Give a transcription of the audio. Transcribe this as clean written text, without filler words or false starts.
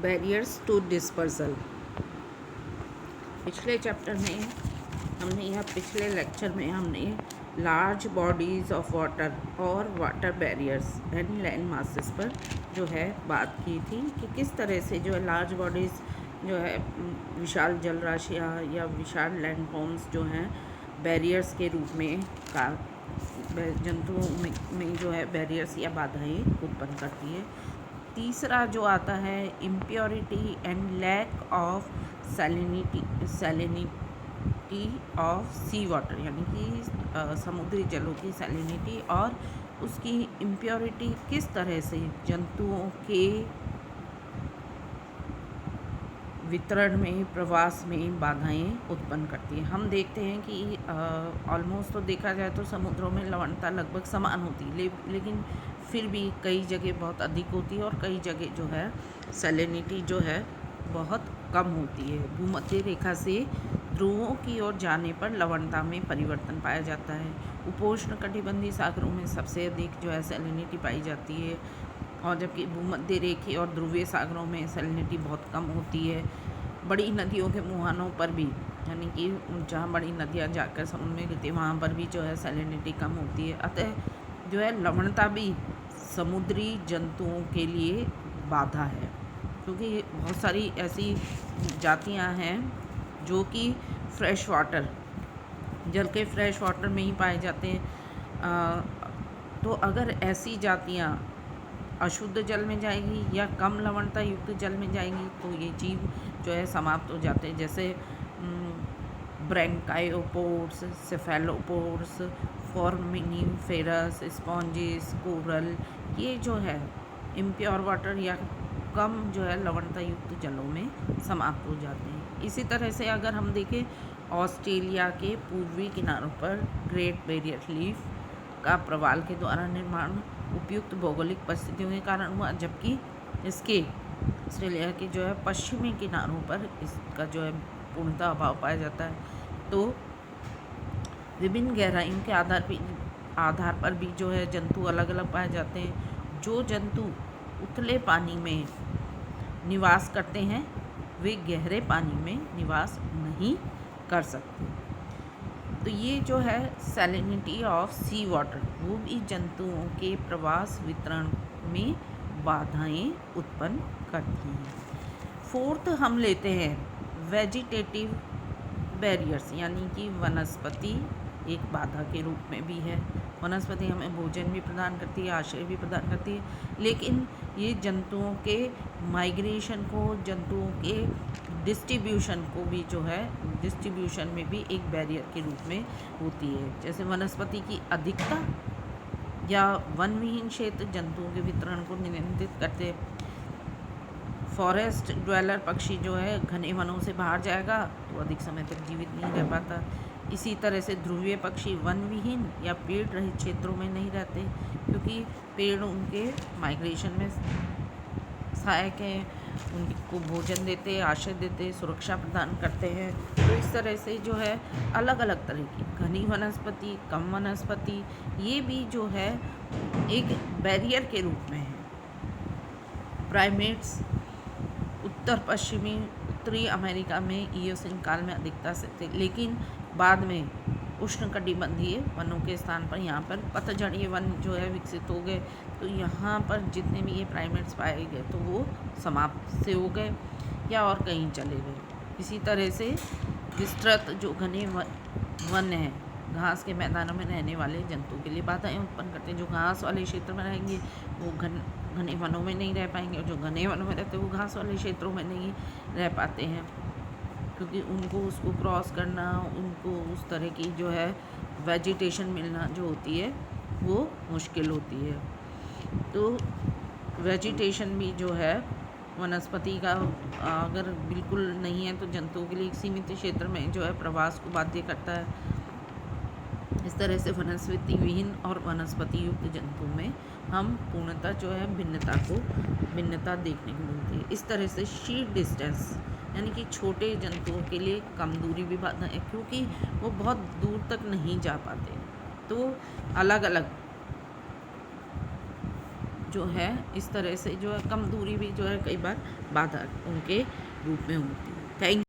Barriers to dispersal. पिछले chapter में पिछले लेक्चर में हमने लार्ज बॉडीज़ ऑफ वाटर और water barriers and land masses पर जो है बात की थी कि किस तरह से जो है लार्ज बॉडीज़ जो है विशाल जल राशियाँ या विशाल लैंड फॉर्म्स जो हैं बैरियर्स के रूप में का जंतुओं में जो है बैरियर्स या बाधाएं उत्पन्न करती है। तीसरा जो आता है impurity and lack of salinity of sea water, यानी कि समुद्री जलों की सैलिनिटी और उसकी इम्प्योरिटी किस तरह से जंतुओं के वितरण में, प्रवास में बाधाएं उत्पन्न करती है। हम देखते हैं कि ऑलमोस्ट तो देखा जाए तो समुद्रों में लवणता लगभग समान होती है, लेकिन फिर भी कई जगह बहुत अधिक होती है और कई जगह जो है सैलिनिटी जो है बहुत कम होती है। भूमध्य रेखा से ध्रुवों की ओर जाने पर लवणता में परिवर्तन पाया जाता है। उपोष्ण कटिबंधीय सागरों में सबसे अधिक जो है सैलिनिटी पाई जाती है, और जबकि भूमध्य रेखीय और ध्रुवीय सागरों में सैलिनिटी बहुत कम होती है। बड़ी नदियों के मुहानों पर भी, यानी कि जहाँ बड़ी नदियाँ जाकर समुद्र में गिरती है वहाँ पर भी जो है सैलिनिटी कम होती है। अतः जो है लवणता भी समुद्री जंतुओं के लिए बाधा है, क्योंकि बहुत सारी ऐसी जातियाँ हैं जो कि फ्रेश वाटर, जल के फ्रेश वाटर में ही पाए जाते हैं। तो अगर ऐसी जातियाँ अशुद्ध जल में जाएगी या कम लवणता युक्त जल में जाएंगी तो ये जीव जो है समाप्त हो जाते हैं, जैसे ब्रैंकायोपोड्स, सेफेलोपोड्स, फोर्मिनिफेरस, स्पॉन्जिस, कोरल, ये जो है इम्प्योर वाटर या कम जो है लवणता युक्त जलों में समाप्त हो जाते हैं। इसी तरह से अगर हम देखें ऑस्ट्रेलिया के पूर्वी किनारों पर ग्रेट बैरियर रीफ का प्रवाल के द्वारा निर्माण उपयुक्त भौगोलिक परिस्थितियों के कारण हुआ, जबकि इसके ऑस्ट्रेलिया के जो है पश्चिमी किनारों पर इसका जो है पूर्णतः अभाव पाया जाता है। तो विभिन्न गहराइयों के आधार पर भी जो है जंतु अलग अलग पाए जाते हैं। जो जंतु उथले पानी में निवास करते हैं वे गहरे पानी में निवास नहीं कर सकते। तो ये जो है सैलिनिटी ऑफ सी वाटर, वो भी जंतुओं के प्रवास वितरण में बाधाएं उत्पन्न करती हैं। फोर्थ हम लेते हैं वेजिटेटिव बैरियर्स, यानी कि वनस्पति एक बाधा के रूप में भी है। वनस्पति हमें भोजन भी प्रदान करती है, आश्रय भी प्रदान करती है, लेकिन ये जंतुओं के माइग्रेशन को, जंतुओं के डिस्ट्रीब्यूशन को भी जो है डिस्ट्रीब्यूशन में भी एक बैरियर के रूप में होती है। जैसे वनस्पति की अधिकता या वन विहीन क्षेत्र जंतुओं के वितरण को नियंत्रित करते हैं। फॉरेस्ट ड्वेलर पक्षी जो है घने वनों से बाहर जाएगा तो अधिक समय तक जीवित नहीं रह पाता। इसी तरह से ध्रुवीय पक्षी वन विहीन या पेड़ रहित क्षेत्रों में नहीं रहते, क्योंकि पेड़ उनके माइग्रेशन में सहायक हैं, उनको भोजन देते, आश्रय देते, सुरक्षा प्रदान करते हैं। तो इस तरह से जो है अलग अलग तरह की घनी वनस्पति, कम वनस्पति, ये भी जो है एक बैरियर के रूप में है। प्राइमेट्स उत्तर पश्चिमी उत्तरी अमेरिका में इयोसीन काल में अधिकता से थे, लेकिन बाद में उष्णकटिबंधीय वनों के स्थान पर यहाँ पर पतझड़ीय वन जो है विकसित हो गए। तो यहाँ पर जितने भी ये प्राइमेट्स पाए गए तो वो समाप्त से हो गए या और कहीं चले गए। इसी तरह से विस्तृत जो घने वन है, घास के मैदानों में रहने वाले जंतुओं के लिए बाधाएं उत्पन्न करते हैं। जो घास वाले क्षेत्र में रहेंगे वो घने वनों में नहीं रह पाएंगे, और जो घने वनों में रहते हैं वो घास वाले क्षेत्रों में नहीं रह पाते हैं, क्योंकि उनको उसको क्रॉस करना, उनको उस तरह की जो है वेजिटेशन मिलना जो होती है वो मुश्किल होती है। तो वेजिटेशन भी जो है वनस्पति का अगर बिल्कुल नहीं है तो जंतुओं के लिए एक सीमित क्षेत्र में जो है प्रवास को बाध्य करता है। इस तरह से वनस्पति विहीन और वनस्पति युक्त जंतुओं में हम पूर्णतः जो है भिन्नता देखने को मिलती है। इस तरह से शीट डिस्टेंस, यानी कि छोटे जंतुओं के लिए कम दूरी भी बाधा है, क्योंकि वो बहुत दूर तक नहीं जा पाते। तो अलग अलग जो है इस तरह से जो है कम दूरी भी जो है कई बार बाधा उनके रूप में होती है। थैंक